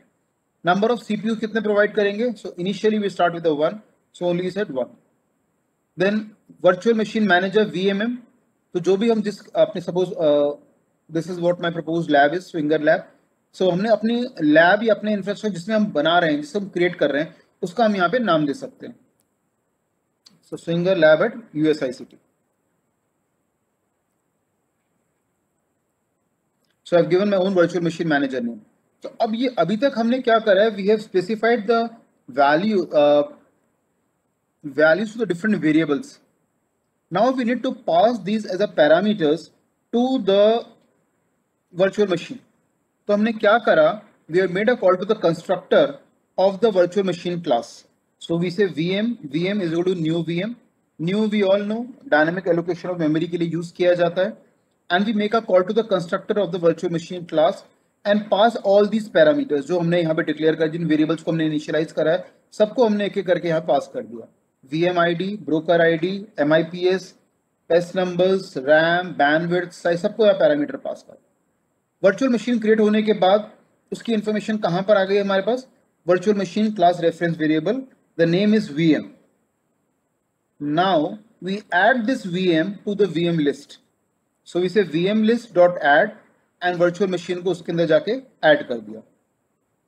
Speaker 1: Number of CPU कितने provide करेंगे? So initially we start with the 1, so only we said 1. Then virtual machine manager VMM, तो जो भी हम जिस अपने suppose this is what my proposed lab is, Swinger lab. So हमने अपनी लैब या अपने इंफ्रास्ट्रक्चर जिसमें हम बना रहे हैं, जिसे हम क्रिएट कर रहे हैं, उसका हम यहाँ पे नाम दे सकते हैं. So Swinger lab at USICT. So I have given my own virtual machine manager name. तो अब ये अभी तक हमने क्या करा है? We have specified the values to the different variables. Now we need to pass these as a parameters to the virtual machine. तो हमने क्या करा? We have made a call to the constructor of the virtual machine class. So we say VM is equal to new VM. New we all know dynamic allocation of memory के लिए use किया जाता है. And we make a call to the constructor of the virtual machine class and pass all these parameters जो हमने यहाँ पे declare कर, जिन variables को हमने initialize करा है, सबको हमने एक एक करके यहाँ pass कर दिया. VM ID, broker ID, MIPS, PES numbers, RAM, bandwidth, size, सबको यहाँ पैरामीटर पास कर. वर्चुअल मशीन क्रिएट होने के बाद उसकी इंफॉर्मेशन कहाँ पर आ गई हमारे पास? Virtual machine class reference variable, the name is VM. Now we add this VM to the VM list. So we say VM list dot add and virtual machine को उसके अंदर जाके ऐड कर दिया,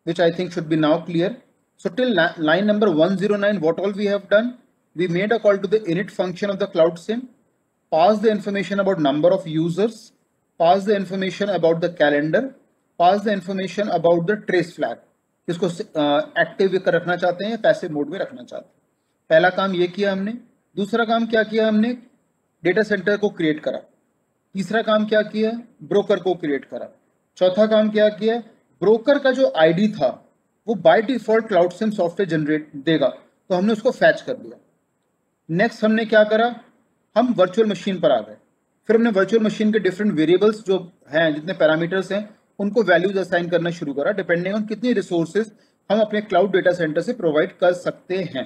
Speaker 1: which I think should be now clear. So till line number 109, what all we have done? We made a call to the init function of the Cloud SIM, pass the information about number of users, pass the information about the calendar, pass the information about the trace flag. इसको active रखना चाहते हैं, passive mode में रखना चाहते हैं. पहला काम ये किया हमने. दूसरा काम क्या किया हमने? डेटा सेंटर को क्रिएट करा. तीसरा काम क्या किया? ब्रोकर को क्रिएट करा. चौथा काम क्या किया? ब्रोकर का जो आईडी था वो by default cloud sim software generate देगा, तो हमने उसको फैच कर दिया. नेक्स्ट हमने क्या करा? हम वर्चुअल मशीन पर आ गए. फिर हमने वर्चुअल मशीन के डिफरेंट वेरिएबल्स जो हैं, जितने पैरामीटर्स हैं, उनको वैल्यूज असाइन करना शुरू करा डिपेंडिंग ऑन कितनी रिसोर्सेज हम अपने क्लाउड डेटा सेंटर से प्रोवाइड कर सकते हैं.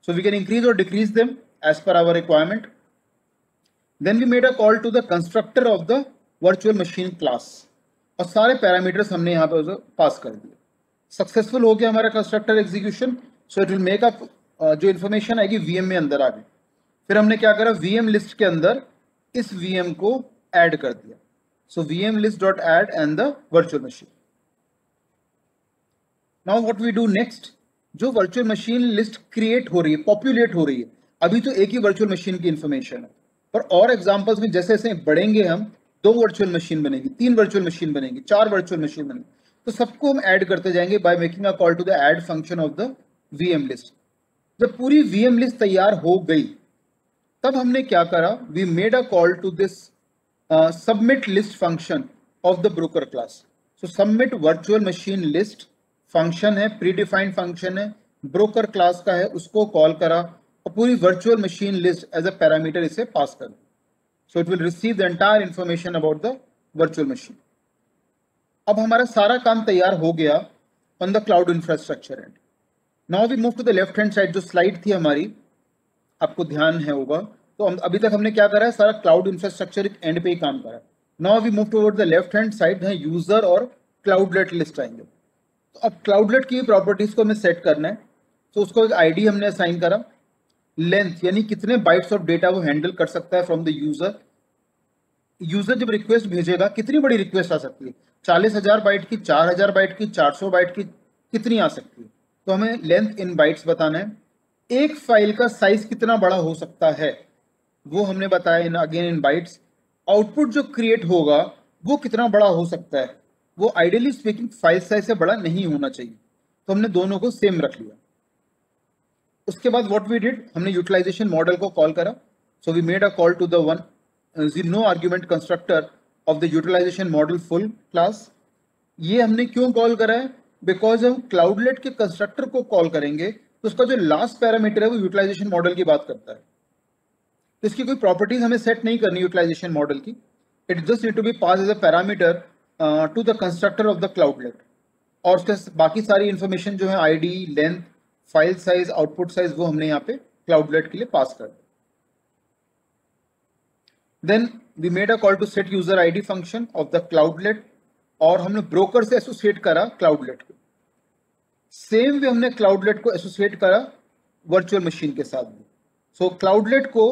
Speaker 1: सो वी कैन इंक्रीज और decrease them as per our requirement. Then we made a call to the constructor of the virtual machine class और सारे पैरामीटर्स हमने यहाँ पर पास कर दिए. सक्सेसफुल हो गया हमारा constructor execution. So it will make up जो इन्फॉर्मेशन आएगी VM में अंदर आ गई. फिर हमने क्या करा? VM लिस्ट के अंदर इस VM को ऐड कर दिया. So vmlist.add and the virtual machine. Now what we do next, जो वर्चुअल मशीन लिस्ट क्रिएट हो रही है, पॉपुलेट हो रही है, अभी तो एक ही वर्चुअल मशीन की इंफॉर्मेशन है, पर और एग्जांपल्स में जैसे जैसे बढ़ेंगे हम, 2 वर्चुअल मशीन बनेगी, 3 वर्चुअल मशीन बनेगी, 4 वर्चुअल मशीन बनेगी, तो सबको हम ऐड करते जाएंगे by making a call to the add function of the VM list. जब पूरी वीएम लिस्ट तैयार हो गई, तब हमने क्या करा, we made a call to this submit list function of the broker class. So submit virtual machine list function है, प्री डिफाइंड फंक्शन है, ब्रोकर क्लास का है, उसको कॉल करा और पूरी virtual machine list as a parameter इसे pass कर. So it will receive the entire information about the virtual machine. अब हमारा सारा काम तैयार हो गया on the cloud infrastructure end. Now we move to the left hand side. जो स्लाइड थी हमारी, आपको ध्यान है होगा, तो अभी तक हमने क्या करा है, सारा क्लाउड इंफ्रास्ट्रक्चर एंड पे ही काम करा. Now we move toward the left hand side, है यूजर और क्लाउडलेट लिस्ट आएंगे. तो अब क्लाउडलेट की प्रॉपर्टीज को हमें सेट करना है. तो उसको एक आईडी हमने असाइन करा, लेंथ यानी कितने बाइट्स ऑफ डेटा वो हैंडल कर सकता है फ्रॉम द यूजर. यूजर जब रिक्वेस्ट भेजेगा, कितनी बड़ी रिक्वेस्ट आ सकती है, 40,000 बाइट की, 4,000 बाइट की, 400 बाइट की, कितनी आ सकती है. तो हमें लेंथ इन बाइट्स बताना है. एक फाइल का साइज कितना बड़ा हो सकता है वो हमने बताया in again in bytes. Output जो क्रिएट होगा वो कितना बड़ा हो सकता है, वो आइडियली स्पीकिंग फाइल साइज से बड़ा नहीं होना चाहिए. तो हमने दोनों को सेम रख लिया. उसके बाद व्हाट वी डिड, हमने यूटिलाइजेशन मॉडल को कॉल करा. So we made a call to the one no argument constructor of the utilisation model full class. ये हमने क्यों कॉल करा है, बिकॉज हम क्लाउडलेट के कंस्ट्रक्टर को कॉल करेंगे तो उसका जो लास्ट पैरामीटर है वो यूटिलाइजेशन मॉडल की बात करता है. तो इसकी कोई प्रॉपर्टीज हमें सेट नहीं करनी यूटिलाइजेशन मॉडल की. It just need to be pass as a parameter to the constructor of the cloudlet. और उसके बाकी सारी इंफॉर्मेशन जो है, ID, length, file size, output size, वो हमने यहाँ पे क्लाउडलेट के लिए पास कर दिया. Then we made a call to set user ID function of the cloudlet, और हमने ब्रोकर से एसोसिएट करा क्लाउडलेट को. सेम वे हमने क्लाउडलेट को एसोसिएट करा वर्चुअल मशीन के साथ भी. सो क्लाउडलेट को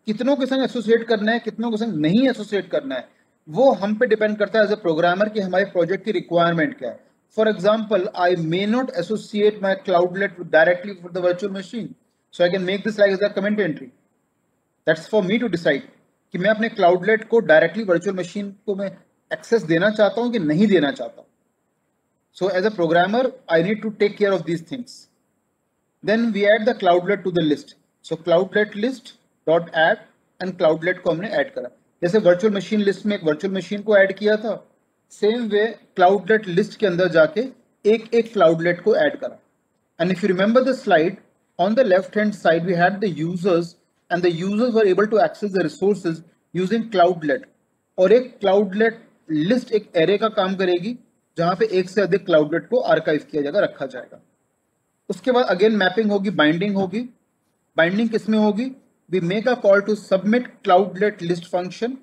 Speaker 1: कितनों के संग एसोसिएट करना है, कितनों के संग नहीं एसोसिएट करना है, वो हम पे डिपेंड करता है एज अ प्रोग्रामर कि हमारे प्रोजेक्ट की रिक्वायरमेंट क्या है. For example, I may not associate my cloudlet directly for the virtual machine, so I can make this like as a comment entry. That's for me to decide कि मैं अपने cloudlet को directly virtual machine को मैं access देना चाहता हूं कि नहीं देना चाहता. So as a programmer, I need to take care of these things. Then we add the cloudlet to the list. So cloudlet list dot add and cloudlet को हमने add करा. जैसे virtual machine list में एक virtual machine को add किया था, same way cloudlet list के अंदर जाके एक एक cloudlet को add करा. And if you remember the slide, on the left hand side we had the users, and the users were able to access the resources using cloudlet. और एक cloudlet list एक array का काम करेगी जहां पे एक से अधिक क्लाउडलेट को आर्काइव किया जाएगा, रखा जाएगा. उसके बाद अगेन मैपिंग होगी, बाइंडिंग होगी. बाइंडिंग किसमें होगी, we make a call to submit cloudlet list function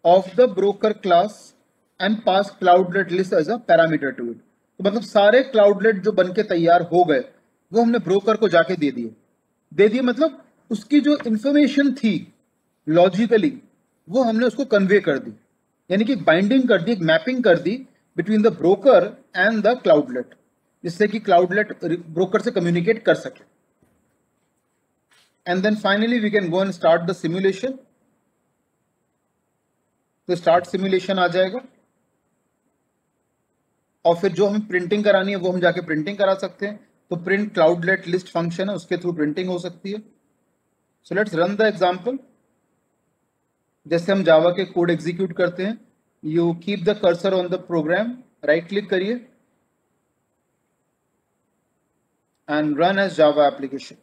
Speaker 1: of the broker class and pass cloudlet list as a parameter to it. तो मतलब सारे क्लाउडलेट जो बन के तैयार हो गए वो हमने ब्रोकर को जाके दे दिए मतलब उसकी जो इंफॉर्मेशन थी लॉजिकली वो हमने उसको कन्वे कर दी, यानी कि बाइंडिंग कर दी, एक मैपिंग कर दी between the broker and the cloudlet, जिससे कि cloudlet broker से communicate कर सके. And then finally we can go and start the simulation. तो start simulation आ जाएगा और फिर जो हमें प्रिंटिंग करानी है वो हम जाके प्रिंटिंग करा सकते हैं. तो प्रिंट क्लाउडलेट लिस्ट फंक्शन है, उसके थ्रू प्रिंटिंग हो सकती है. So let's run the example. जैसे हम जावा के कोड एग्जीक्यूट करते हैं, you keep the cursor on the program, right click करिए and run as Java application.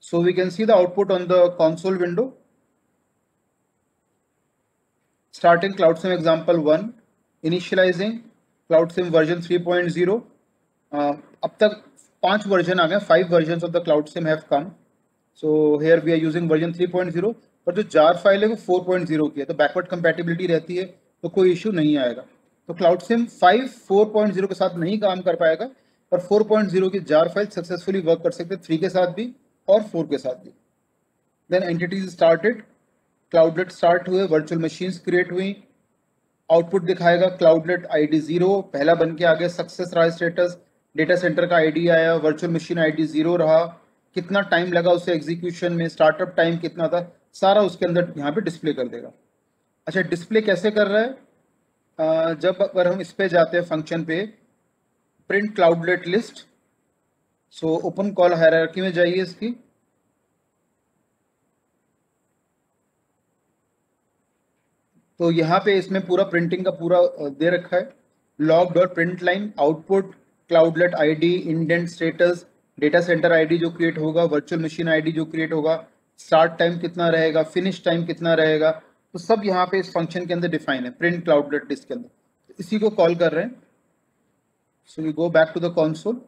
Speaker 1: So we can see the output on the console window. Starting CloudSim example 1, initializing CloudSim version 3.0. अब तक 5 version आ गए, 5 versions of the CloudSim have come. So here we are using version 3.0, पर जो jar file है वो 4.0 की है, तो बैकवर्ड कंपैटिबिलिटी रहती है, तो कोई इशू नहीं आएगा. तो क्लाउडसिम 5 4.0 के साथ नहीं काम कर पाएगा, पर 4.0 की जार फाइल सक्सेसफुली वर्क कर सकते हैं 3 के साथ भी और 4 के साथ भी. Then entities started, cloudlet start हुए, वर्चुअल मशीन्स क्रिएट हुई, आउटपुट दिखाएगा क्लाउडलेट आईडी 0 पहला बन के आ गया, सक्सेस रहा स्टेटस, डेटा सेंटर का आईडी आया, वर्चुअल मशीन आईडी 0 रहा, कितना टाइम लगा उसे एग्जीक्यूशन में, स्टार्टअप टाइम कितना था, सारा उसके अंदर यहाँ पे डिस्प्ले कर देगा। अच्छा, डिस्प्ले कैसे कर रहा है? जब अगर हम इस पे जाते हैं फंक्शन पे, print cloudlet list, so open call hierarchy में जाइए इसकी, तो यहाँ पे इसमें पूरा प्रिंटिंग का पूरा दे रखा है, log dot print line, output cloudlet ID, indent status, data centre ID जो क्रिएट होगा, वर्चुअल मशीन आईडी जो क्रिएट होगा, स्टार्ट टाइम कितना रहेगा, फिनिश टाइम कितना रहेगा, तो सब यहाँ पे इस फंक्शन के अंदर डिफाइन है प्रिंट क्लाउडलेट लिस्ट के अंदर, तो इसी को कॉल कर रहे हैं। So we go back to the console,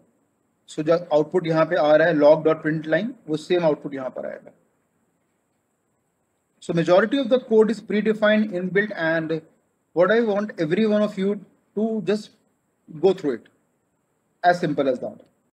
Speaker 1: so जो आउटपुट यहाँ पे आ रहा है लॉग डॉट प्रिंट लाइन, वो सेम आउटपुट यहाँ पर आएगा। So majority of the code is predefined, inbuilt, and what I want every one of you to just go through it. As simple as that.